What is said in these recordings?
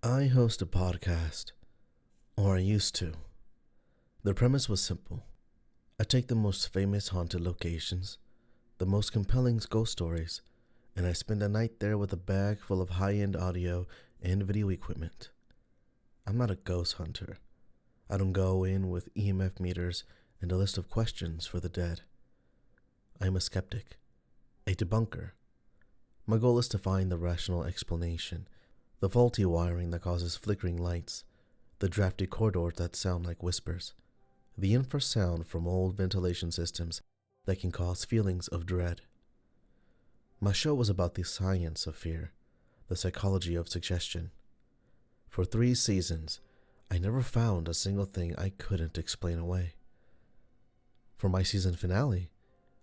I host a podcast, or I used to. The premise was simple. I take the most famous haunted locations, the most compelling ghost stories, and I spend a night there with a bag full of high-end audio and video equipment. I'm not a ghost hunter. I don't go in with EMF meters and a list of questions for the dead. I am a skeptic, a debunker. My goal is to find the rational explanation, the faulty wiring that causes flickering lights, the drafty corridors that sound like whispers, the infrasound from old ventilation systems that can cause feelings of dread. My show was about the science of fear, the psychology of suggestion. For 3 seasons, I never found a single thing I couldn't explain away. For my season finale,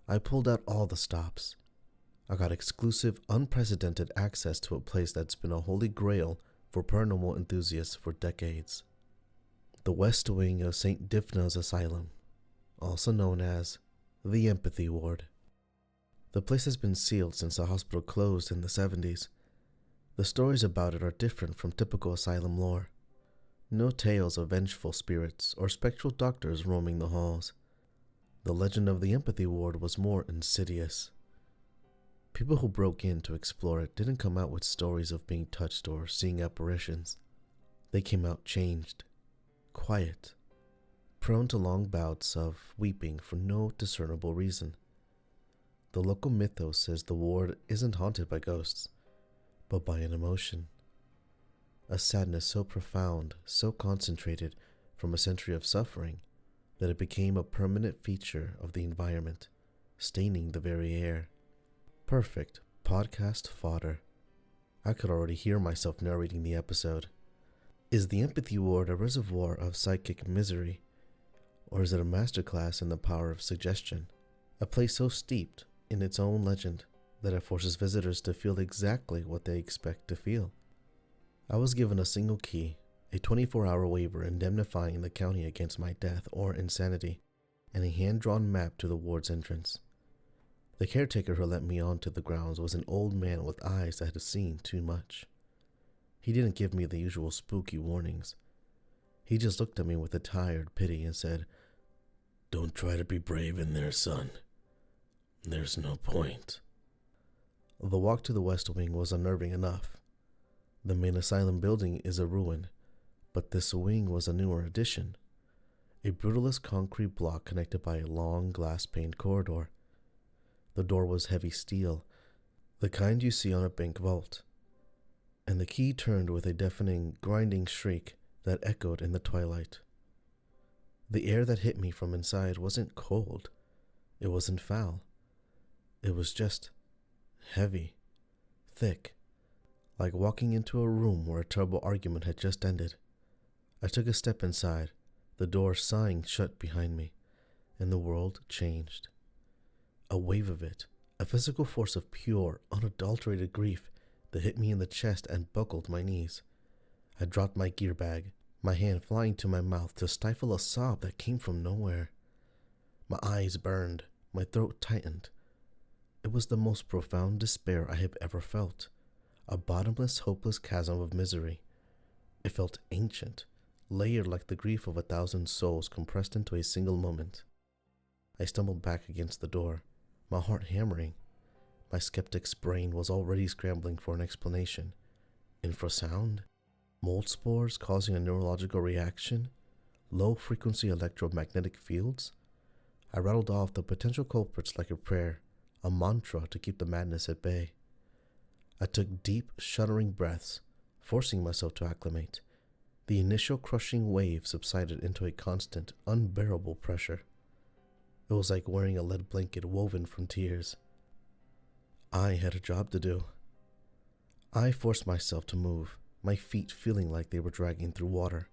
I pulled out all the stops. I got exclusive, unprecedented access to a place that's been a holy grail for paranormal enthusiasts for decades. The West Wing of St. Diphnah's Asylum, also known as the Empathy Ward. The place has been sealed since the hospital closed in the 70s. The stories about it are different from typical asylum lore. No tales of vengeful spirits or spectral doctors roaming the halls. The legend of the Empathy Ward was more insidious. People who broke in to explore it didn't come out with stories of being touched or seeing apparitions. They came out changed, quiet, prone to long bouts of weeping for no discernible reason. The local mythos says the ward isn't haunted by ghosts, but by an emotion. A sadness so profound, so concentrated from a century of suffering, that it became a permanent feature of the environment, staining the very air. Perfect podcast fodder. I could already hear myself narrating the episode. Is the Empathy Ward a reservoir of psychic misery? Or is it a masterclass in the power of suggestion? A place so steeped in its own legend that it forces visitors to feel exactly what they expect to feel. I was given a single key, a 24-hour waiver indemnifying the county against my death or insanity, and a hand-drawn map to the ward's entrance. The caretaker who let me onto the grounds was an old man with eyes that had seen too much. He didn't give me the usual spooky warnings. He just looked at me with a tired pity and said, "Don't try to be brave in there, son. There's no point." The walk to the West Wing was unnerving enough. The main asylum building is a ruin, but this wing was a newer addition. A brutalist concrete block connected by a long glass-paned corridor. The door was heavy steel, the kind you see on a bank vault, and the key turned with a deafening, grinding shriek that echoed in the twilight. The air that hit me from inside wasn't cold. It wasn't foul. It was just heavy, thick, like walking into a room where a terrible argument had just ended. I took a step inside, the door sighing shut behind me, and the world changed. A wave of it, a physical force of pure, unadulterated grief that hit me in the chest and buckled my knees. I dropped my gear bag, my hand flying to my mouth to stifle a sob that came from nowhere. My eyes burned, my throat tightened. It was the most profound despair I have ever felt, a bottomless, hopeless chasm of misery. It felt ancient, layered like the grief of 1,000 souls compressed into a single moment. I stumbled back against the door, my heart hammering. My skeptic's brain was already scrambling for an explanation. Infrasound? Mold spores causing a neurological reaction? Low-frequency electromagnetic fields? I rattled off the potential culprits like a prayer, a mantra to keep the madness at bay. I took deep, shuddering breaths, forcing myself to acclimate. The initial crushing wave subsided into a constant, unbearable pressure. It was like wearing a lead blanket woven from tears. I had a job to do. I forced myself to move, my feet feeling like they were dragging through water.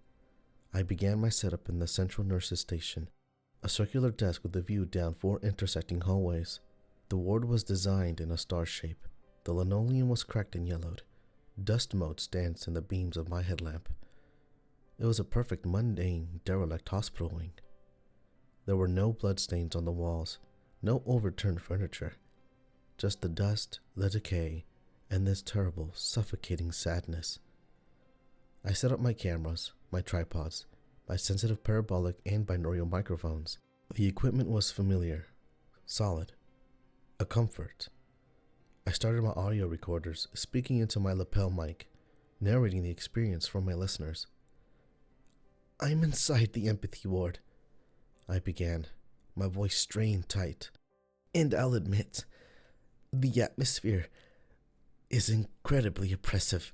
I began my setup in the central nurse's station, a circular desk with a view down 4 intersecting hallways. The ward was designed in a star shape. The linoleum was cracked and yellowed. Dust motes danced in the beams of my headlamp. It was a perfect, mundane, derelict hospital wing. There were no bloodstains on the walls, no overturned furniture, just the dust, the decay, and this terrible, suffocating sadness. I set up my cameras, my tripods, my sensitive parabolic and binaural microphones. The equipment was familiar, solid, a comfort. I started my audio recorders, speaking into my lapel mic, narrating the experience for my listeners. "I'm inside the empathy ward," I began, my voice strained tight. "And I'll admit, the atmosphere is incredibly oppressive.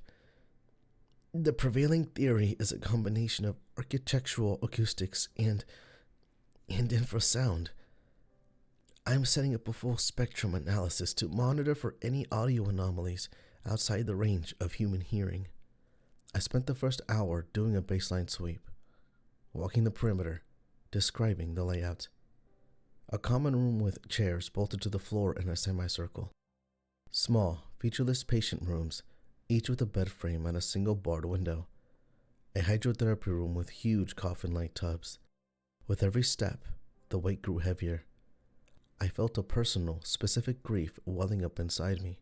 The prevailing theory is a combination of architectural acoustics and infrasound. I'm setting up a full spectrum analysis to monitor for any audio anomalies outside the range of human hearing." I spent the first hour doing a baseline sweep, walking the perimeter, describing the layout. A common room with chairs bolted to the floor in a semicircle. Small, featureless patient rooms, each with a bed frame and a single barred window. A hydrotherapy room with huge coffin-like tubs. With every step, the weight grew heavier. I felt a personal, specific grief welling up inside me.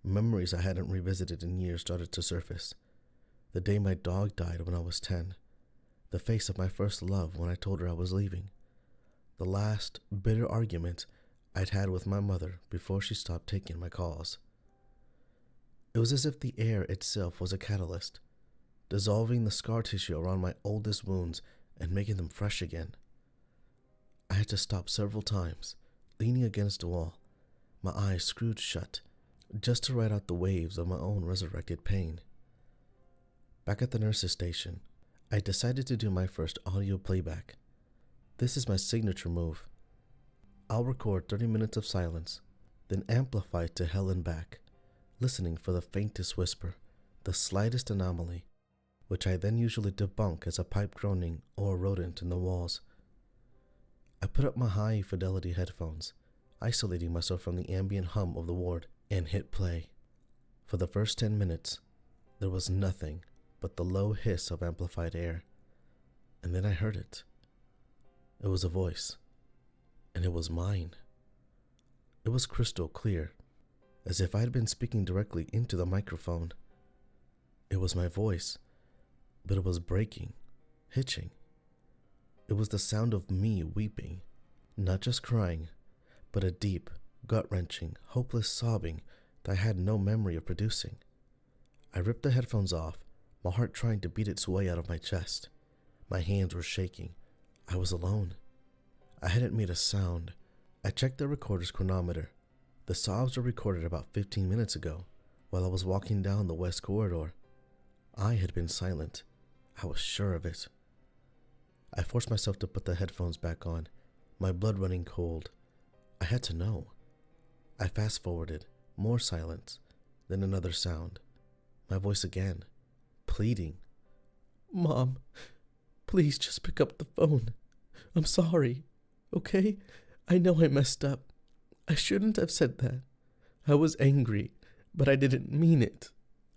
Memories I hadn't revisited in years started to surface. The day my dog died when I was 10. The face of my first love when I told her I was leaving. The last, bitter argument I'd had with my mother before she stopped taking my calls. It was as if the air itself was a catalyst, dissolving the scar tissue around my oldest wounds and making them fresh again. I had to stop several times, leaning against a wall, my eyes screwed shut, just to ride out the waves of my own resurrected pain. Back at the nurse's station, I decided to do my first audio playback. This is my signature move. I'll record 30 minutes of silence, then amplify it to hell and back, listening for the faintest whisper, the slightest anomaly, which I then usually debunk as a pipe groaning or a rodent in the walls. I put up my high-fidelity headphones, isolating myself from the ambient hum of the ward, and hit play. For the first 10 minutes, there was nothing but the low hiss of amplified air. And then I heard it. It was a voice, and it was mine. It was crystal clear, as if I had been speaking directly into the microphone. It was my voice, but it was breaking, hitching. It was the sound of me weeping, not just crying, but a deep, gut-wrenching, hopeless sobbing that I had no memory of producing. I ripped the headphones off, my heart trying to beat its way out of my chest. My hands were shaking. I was alone. I hadn't made a sound. I checked the recorder's chronometer. The sobs were recorded about 15 minutes ago, while I was walking down the west corridor. I had been silent. I was sure of it. I forced myself to put the headphones back on, my blood running cold. I had to know. I fast-forwarded, more silence, then another sound. My voice again, pleading. "Mom, please just pick up the phone. I'm sorry, okay? I know I messed up. I shouldn't have said that. I was angry, but I didn't mean it.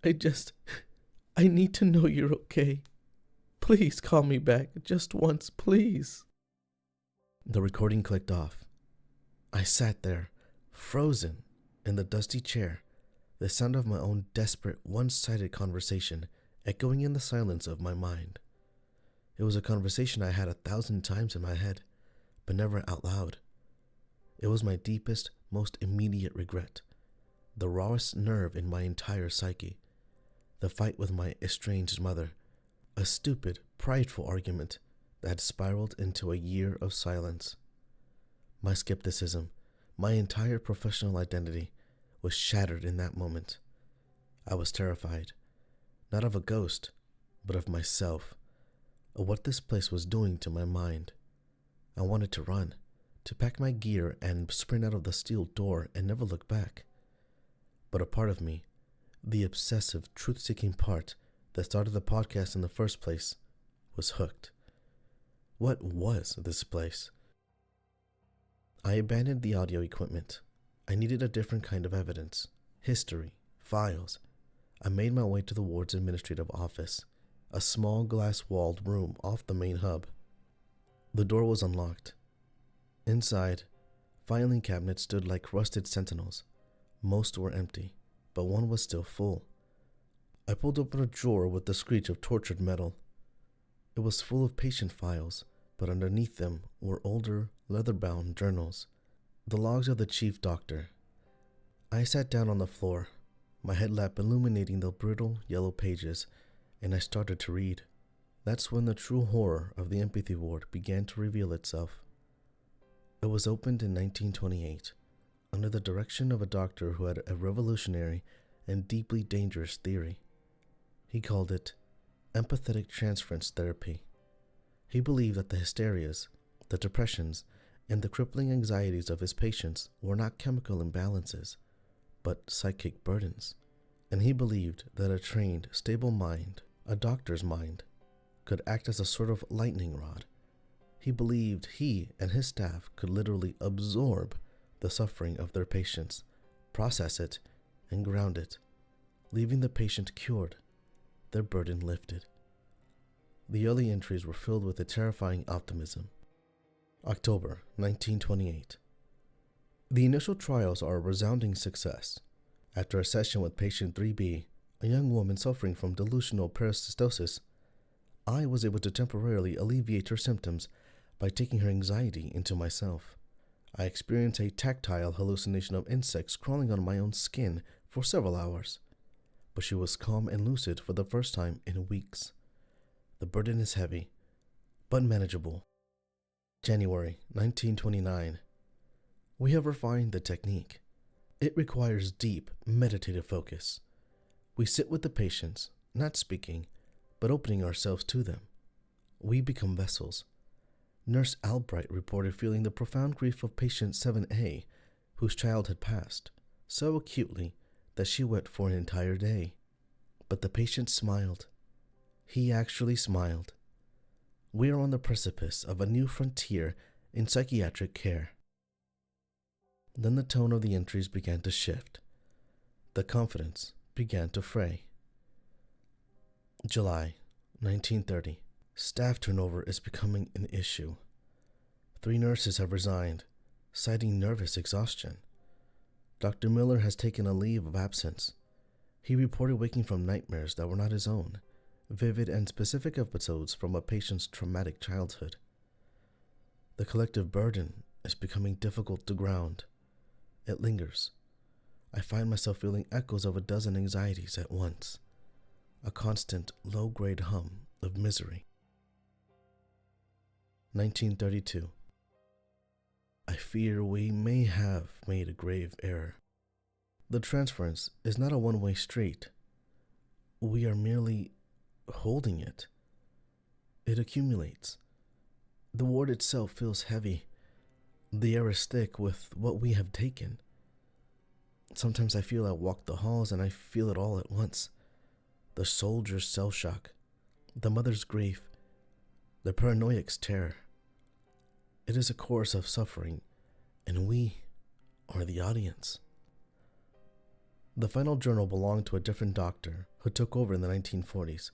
I need to know you're okay. Please call me back just once, please." The recording clicked off. I sat there, frozen, in the dusty chair, the sound of my own desperate, one-sided conversation echoing in the silence of my mind. It was a conversation I had 1,000 times in my head, but never out loud. It was my deepest, most immediate regret, the rawest nerve in my entire psyche, the fight with my estranged mother, a stupid, prideful argument that had spiraled into a year of silence. My skepticism, my entire professional identity, was shattered in that moment. I was terrified, not of a ghost, but of myself, of what this place was doing to my mind. I wanted to run, to pack my gear and sprint out of the steel door and never look back. But a part of me, the obsessive, truth-seeking part that started the podcast in the first place, was hooked. What was this place? I abandoned the audio equipment. I needed a different kind of evidence, history, files. I made my way to the ward's administrative office, a small glass-walled room off the main hub. The door was unlocked. Inside, filing cabinets stood like rusted sentinels. Most were empty, but one was still full. I pulled open a drawer with the screech of tortured metal. It was full of patient files, but underneath them were older, leather-bound journals, the logs of the chief doctor. I sat down on the floor, my headlamp illuminating the brittle yellow pages, and I started to read. That's when the true horror of the empathy ward began to reveal itself. It was opened in 1928, under the direction of a doctor who had a revolutionary and deeply dangerous theory. He called it empathetic transference therapy. He believed that the hysterias, the depressions, and the crippling anxieties of his patients were not chemical imbalances, but psychic burdens. And he believed that a trained, stable mind, a doctor's mind, could act as a sort of lightning rod. He believed he and his staff could literally absorb the suffering of their patients, process it, and ground it, leaving the patient cured, their burden lifted. The early entries were filled with a terrifying optimism. October 1928. The initial trials are a resounding success. After a session with patient 3B, a young woman suffering from delusional parasistosis, I was able to temporarily alleviate her symptoms by taking her anxiety into myself. I experienced a tactile hallucination of insects crawling on my own skin for several hours, but she was calm and lucid for the first time in weeks. The burden is heavy, but manageable. January 1929. We have refined the technique. It requires deep, meditative focus. We sit with the patients, not speaking, but opening ourselves to them. We become vessels. Nurse Albright reported feeling the profound grief of patient 7A, whose child had passed, so acutely that she wept for an entire day. But the patient smiled. He actually smiled. We are on the precipice of a new frontier in psychiatric care. Then the tone of the entries began to shift. The confidence began to fray. July 1930. Staff turnover is becoming an issue. 3 nurses have resigned, citing nervous exhaustion. Dr. Miller has taken a leave of absence. He reported waking from nightmares that were not his own, vivid and specific episodes from a patient's traumatic childhood. The collective burden is becoming difficult to ground. It lingers. I find myself feeling echoes of a dozen anxieties at once, a constant low-grade hum of misery. 1932. I fear we may have made a grave error. The transference is not a one-way street. We are merely holding it. It accumulates. The ward itself feels heavy. The air is thick with what we have taken. Sometimes I feel I walk the halls and I feel it all at once. The soldier's cell shock, the mother's grief, the paranoiac's terror. It is a chorus of suffering, and we are the audience. The final journal belonged to a different doctor who took over in the 1940s.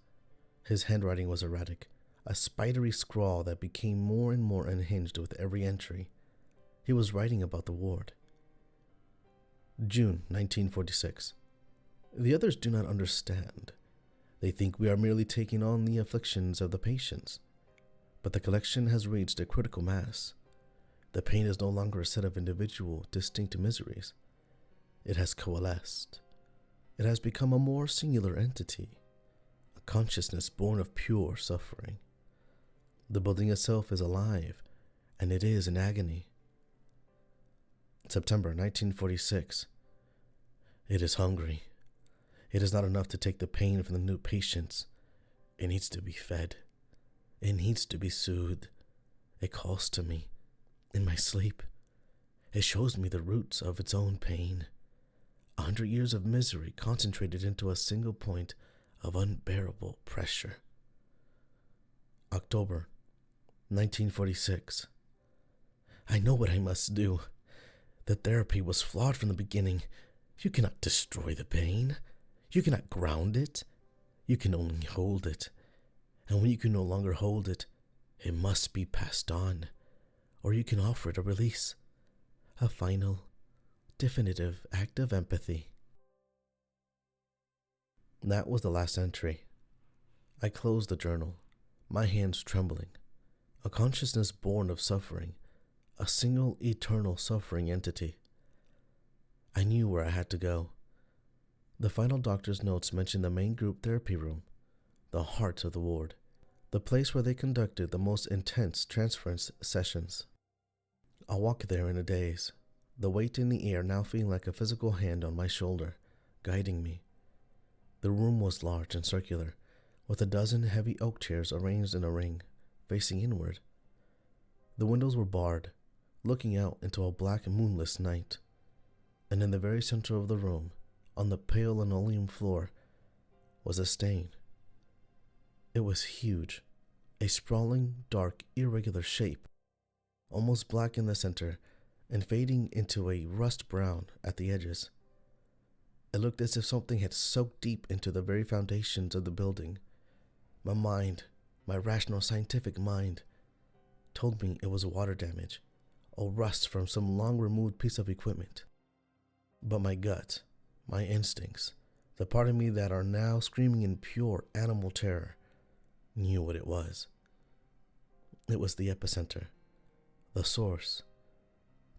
His handwriting was erratic, a spidery scrawl that became more and more unhinged with every entry. He was writing about the ward. June 1946. The others do not understand. They think we are merely taking on the afflictions of the patients. But the collection has reached a critical mass. The pain is no longer a set of individual, distinct miseries. It has coalesced. It has become a more singular entity, a consciousness born of pure suffering. The building itself is alive, and it is in agony. September 1946. It is hungry. It is not enough to take the pain from the new patients. It needs to be fed. It needs to be soothed. It calls to me in my sleep. It shows me the roots of its own pain. 100 years of misery concentrated into a single point of unbearable pressure. October 1946. I know what I must do. The therapy was flawed from the beginning. You cannot destroy the pain. You cannot ground it. You can only hold it. And when you can no longer hold it, it must be passed on, or you can offer it a release, a final, definitive act of empathy. That was the last entry. I closed the journal, my hands trembling. A consciousness born of suffering, a single eternal suffering entity. I knew where I had to go. The final doctor's notes mentioned the main group therapy room, the heart of the ward, the place where they conducted the most intense transference sessions. I walked there in a daze, the weight in the air now feeling like a physical hand on my shoulder, guiding me. The room was large and circular, with a dozen heavy oak chairs arranged in a ring, facing inward. The windows were barred, looking out into a black moonless night, and in the very center of the room, on the pale linoleum floor, was a stain. It was huge, a sprawling, dark, irregular shape, almost black in the center and fading into a rust brown at the edges. It looked as if something had soaked deep into the very foundations of the building. My mind, my rational scientific mind, told me it was water damage, or rust from some long-removed piece of equipment. But my gut, my instincts, the part of me that are now screaming in pure animal terror, knew what it was. It was the epicenter, the source,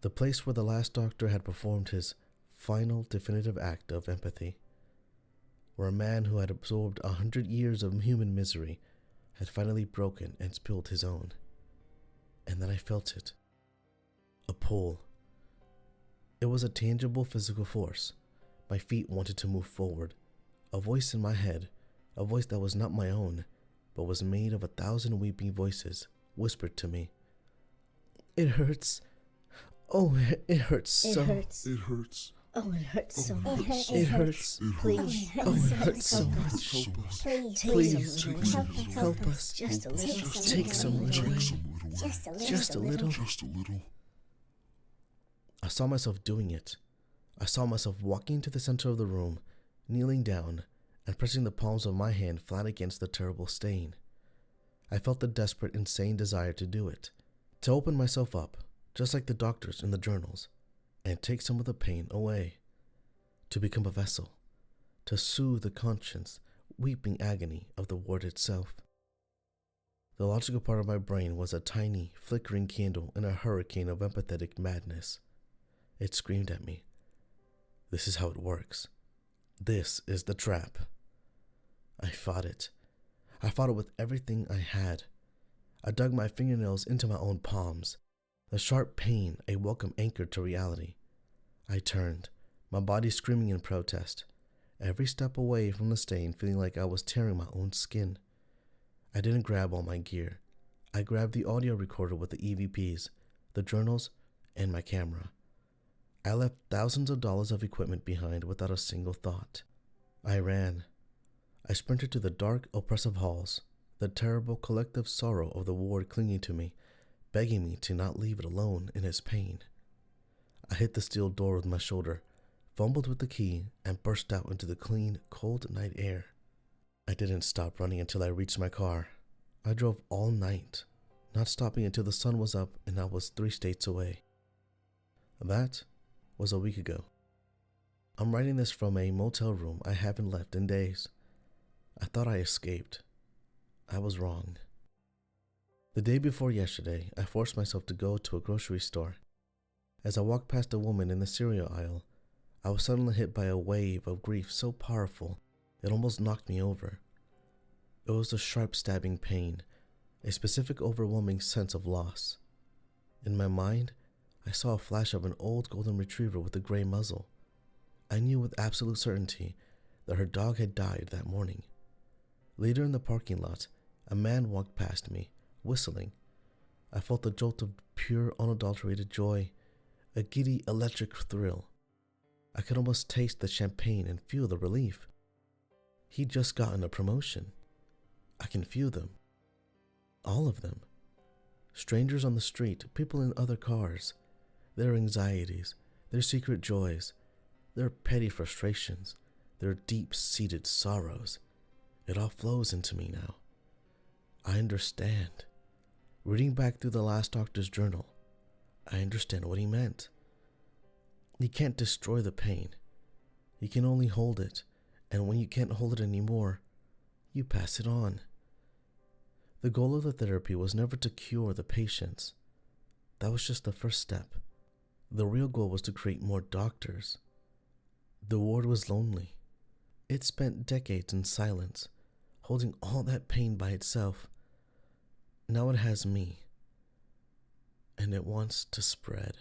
the place where the last doctor had performed his final definitive act of empathy, where a man who had absorbed 100 years of human misery had finally broken and spilled his own. And then I felt it. A pull. It was a tangible physical force. My feet wanted to move forward. A voice in my head, a voice that was not my own, but was made of 1,000 weeping voices, whispered to me, "It hurts. Oh, it hurts so. It hurts. It hurts. Oh, it hurts so Oh, much. It hurts. Please. Oh, it hurts so Help much. us. Help us. Please. Please. Help us. Just a little. Take some little Take away. some little away. Just a little. Just a little. I saw myself doing it. I saw myself walking to the center of the room, kneeling down, and pressing the palms of my hand flat against the terrible stain. I felt the desperate, insane desire to do it, to open myself up, just like the doctors in the journals, and take some of the pain away, to become a vessel, to soothe the conscience, weeping agony of the ward itself. The logical part of my brain was a tiny, flickering candle in a hurricane of empathetic madness. It screamed at me. This is how it works. This is the trap. I fought it. I fought it with everything I had. I dug my fingernails into my own palms, the sharp pain a welcome anchor to reality. I turned, my body screaming in protest, every step away from the stain feeling like I was tearing my own skin. I didn't grab all my gear. I grabbed the audio recorder with the EVPs, the journals, and my camera. I left thousands of dollars of equipment behind without a single thought. I ran. I sprinted to the dark, oppressive halls, the terrible collective sorrow of the ward clinging to me, begging me to not leave it alone in its pain. I hit the steel door with my shoulder, fumbled with the key, and burst out into the clean, cold night air. I didn't stop running until I reached my car. I drove all night, not stopping until the sun was up and I was 3 states away. That was a week ago. I'm writing this from a motel room I haven't left in days. I thought I escaped. I was wrong. The day before yesterday, I forced myself to go to a grocery store. As I walked past a woman in the cereal aisle, I was suddenly hit by a wave of grief so powerful it almost knocked me over. It was a sharp stabbing pain, a specific overwhelming sense of loss. In my mind, I saw a flash of an old golden retriever with a gray muzzle. I knew with absolute certainty that her dog had died that morning. Later in the parking lot, a man walked past me, whistling. I felt a jolt of pure, unadulterated joy, a giddy, electric thrill. I could almost taste the champagne and feel the relief. He'd just gotten a promotion. I can feel them. All of them. Strangers on the street, people in other cars. Their anxieties, their secret joys, their petty frustrations, their deep-seated sorrows. It all flows into me now. I understand. Reading back through the last doctor's journal, I understand what he meant. You can't destroy the pain. You can only hold it And when you can't hold it anymore, you pass it on. The goal of the therapy was never to cure the patients. That was just the first step. The real goal was to create more doctors. The ward was lonely. It spent decades in silence, holding all that pain by itself. Now it has me, and it wants to spread.